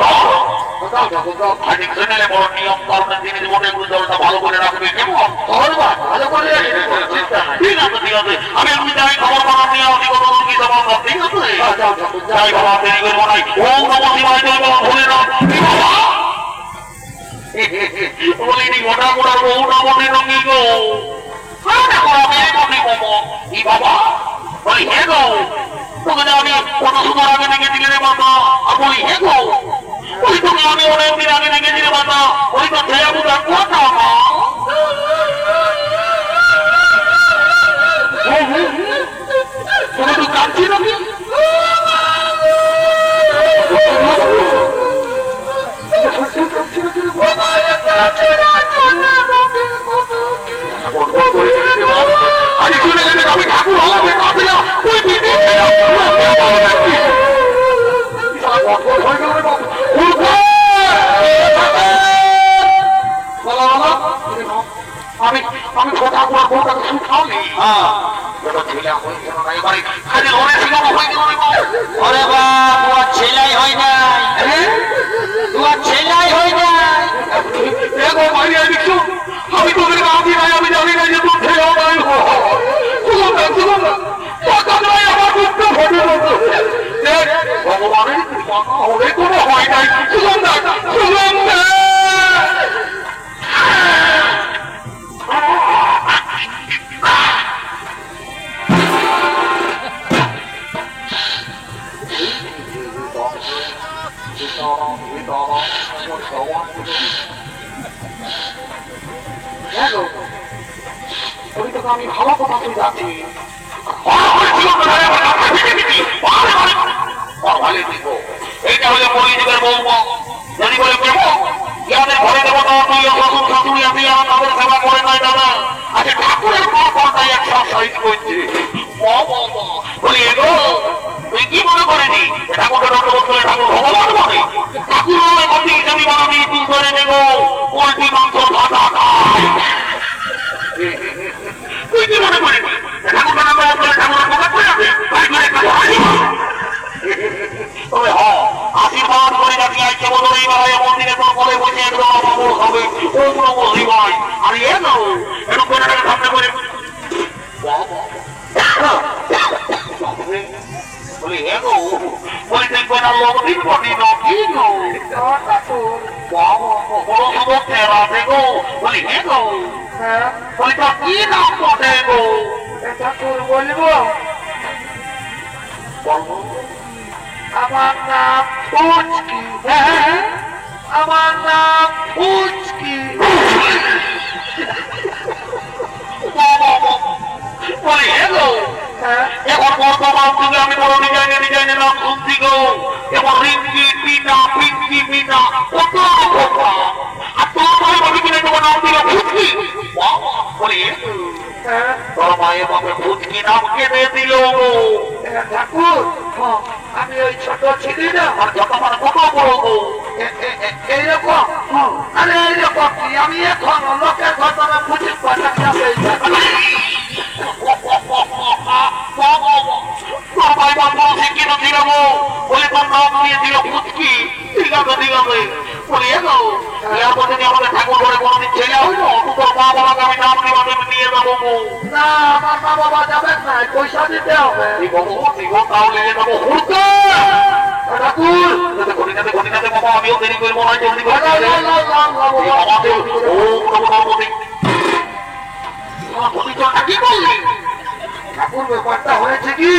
আমি আজকে চ্যানেলে বড় নিয়ম কারণে তিনি মনে করে দলটা ভালো করে রাখবে কেমন ভালো করে ঠিক আছে ঠিক আছে আমি আপনি যাই খবর পাওয়ার নিয়ে আমি কত কি দেবো ঠিক আছে যাই বাবা দেরি করবো নাই ও নম শিবায় দেব ভুলে না বলিনি গোটা গোটার বউ না মনে রঙি গো বাবা বলি হে গো তোকে আমি কত সময় আগে দেখে দিলে রে বাবা আর বলি হে গো ওই তোকে আমি অনেকদিন আগে দেখে দিলে বাবা ওই তো ছেলে বুঝা কথা তুমি তো কাঁদছি নাকি আমি শুনে গেলে আমি ঠাকুর হলাম আমি আমি ঠাকুর বউটাকে শুঠালি ছেলাই হয় না তোমার ছেলাই হয় না আমি তোদের গাঁধি নাই আমি জানি না যে তোর ছেলেও নাই আমার দুঃখ ঘটে ভগবানের অনেক কোনো হয় নাই আমি ভালো কথা তুই যাচ্ছি এইটা হলো পরিযুগের বৌমা যদি বলে যাদের ঘরে দেবতা তুই শ্বশুর শাশুড়ি আছে তাদের সেবা করে নাই দাদা আচ্ছা ঠাকুরের পরটাই এক্সারসাইজ করছে বলি এগো তুই কি মনে করেনি ঠাকুরকে দণ্ডবোধ করে ঠাকুর ভগবান বলে ঠাকুর মন্দির হিসাবে বানাবি তুই করে নেব পোল্ট্রি মাংস ভাতা খায় তুই কি মনে করিস ঠাকুর দণ্ডবোধ করে ঠাকুরের কথা করে আছে তাই করে তবে আশীর্বাদ করে রাখি আজকে বলো এইবার মন্দিরে তোর করে বসে একদম অমল হবে ওম নম শিবায় আর এ নাও এরকম করে সামনে করে বলি হে গো বলি দেখবো না লোক দিন কি গো বড় খবর তেরা দেখো বলি হে গো বলি তা কি নাম বটে গো ঠাকুর বলবো বলবো আমার নাম ফুচকি আমার নাম ফুচকি বলি হেলো এখন বর্তমান যুগে আমি বড় ডিজাইনে নাম শুনছি গো এবং রিঙ্কি পিনা পিঙ্কি মিনা কত কথা আর তোমার ভাই ভাবি কিনে তোমার নাম দিল ফুচকি বলি তোর মায়ের বাপে ফুচকি নাম কেনে দিল ঠাকুর আমি ওই ছোট ছিলি না আর যত আমার কত বলবো এইরকম আরে এইরকম কি আমি এখন লোকের ঘটনা বুঝি কথা তোর ভাই বাবা শিক্ষিত ছিল বলে তোর নাম নিয়ে দিল ফুচকি ঠিক আছে বলি এলো যদি আমাদের ঠাকুর ঘরে কোনোদিন ছেলে হইলো তোর মা বাবাকে আমি নাম নিয়ে যাবো না আমার মা বাবা যাবেন না পয়সা দিতে হবে তাহলে যাবো ঘুরতে ঠাকুর ঘটিনাতে বাবা আমিও দেরি করবো না জলদি কি করলি ঠাকুর ব্যাপারটা হয়েছে কি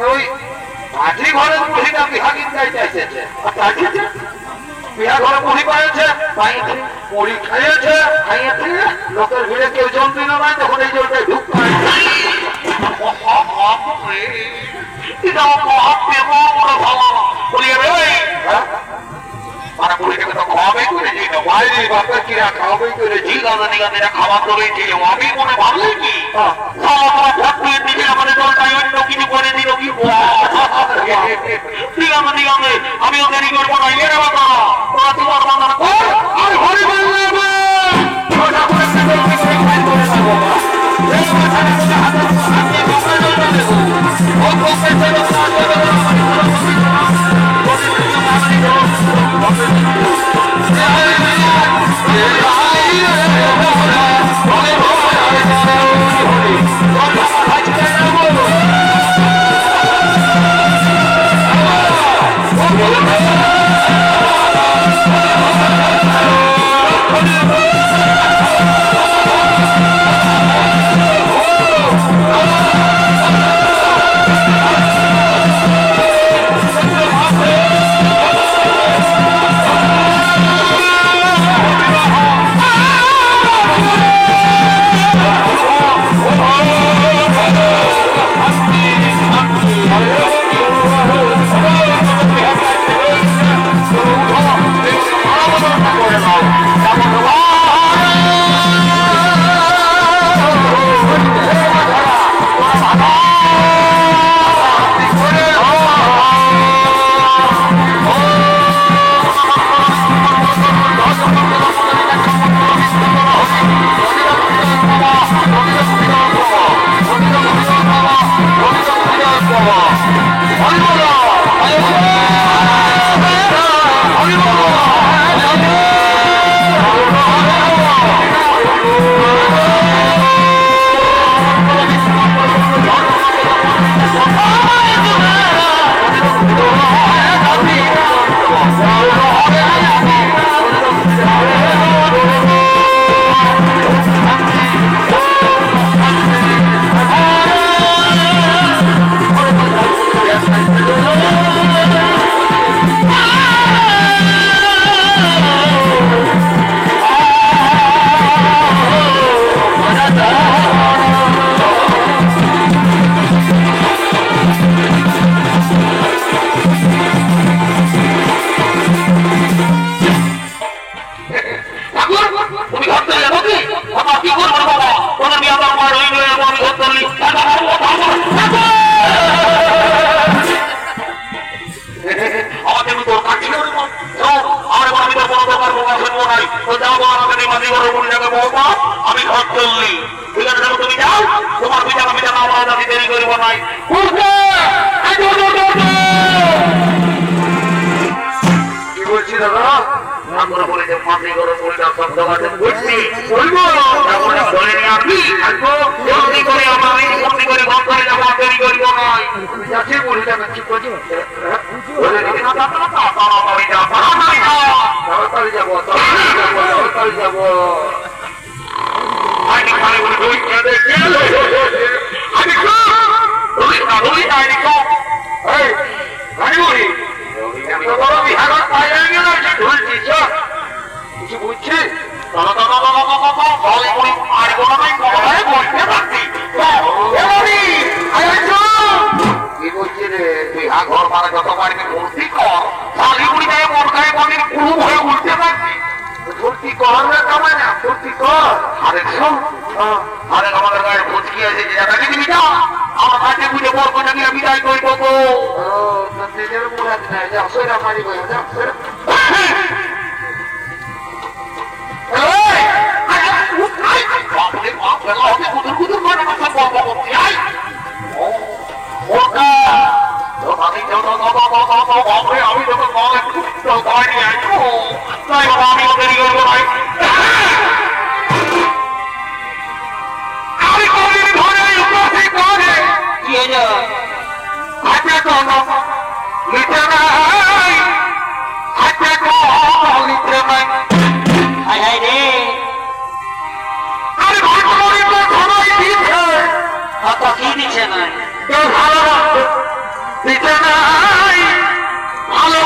ওই মাঝি ঘরের মহিলা বিহা গীত গাইতে এসেছে বিহা ঘরে মুড়ি পাইছে মুড়ি খাইয়েছে লোকের ভিড়ে কেউ জল দিল না তখন এই জলটাই ঢুক খাবার করেছি আমি মনে ভাবলে কি আমাদের দলটাই অন্য কিছু করে দিল কি ঠিক আছে আমিও দেরি করবো না এর বাবা তোরা তোমার বাবা আর ঘরে বললে আমি ঘর চললি ঠিক আছে তুমি যাও তোমার পিছানা পিছানা আমরা যাতে দেরি করবো নাই কি বলছি দাদা আমরা বলে যে মাটি করে পরিবার শব্দ আছে বুঝছি বলবো ধরে নিয়ে আসবি আসবো জলদি করে আমরা জলদি করে ঘর করে যাবো দেরি করবো নয় যাচ্ছি বলে যাবেন ঠিক করছি তাড়াতাড়ি যাবো তাড়াতাড়ি যাবো কিছু বুঝছি কি বলছি রে তুই ঘর মারা যত পারবি ভর্তি কর শালিগুড়ি যায় মরকায় বলির পুরো হয়ে উঠতে পারছি ভর্তি কর না কামাই না ভর্তি কর আরেক আরেক আমাদের গায়ে ভর্তি আছে যে টাকা দিবি না আমার কাছে বুঝে বলবো না আমি বিদায় করে দেবো নিজের মনে আছে না যা সেরা মারি গো যা সেরা আমি যখন আমি দেরি করবো ভাই আমি কোনদিন ধরে উপস্থিত করে কি হলো হাতে কোন লিখে নাই হাতে কোন লিখে নাই হাই হাই রে আমি ঘর করে তো সবাই দিচ্ছে কত কি দিচ্ছে না ভালো দিচ্ছে নাই ভালো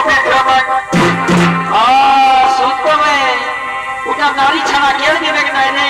দিচ্ছে নাই নারী ছাড়া কেউ দেবে না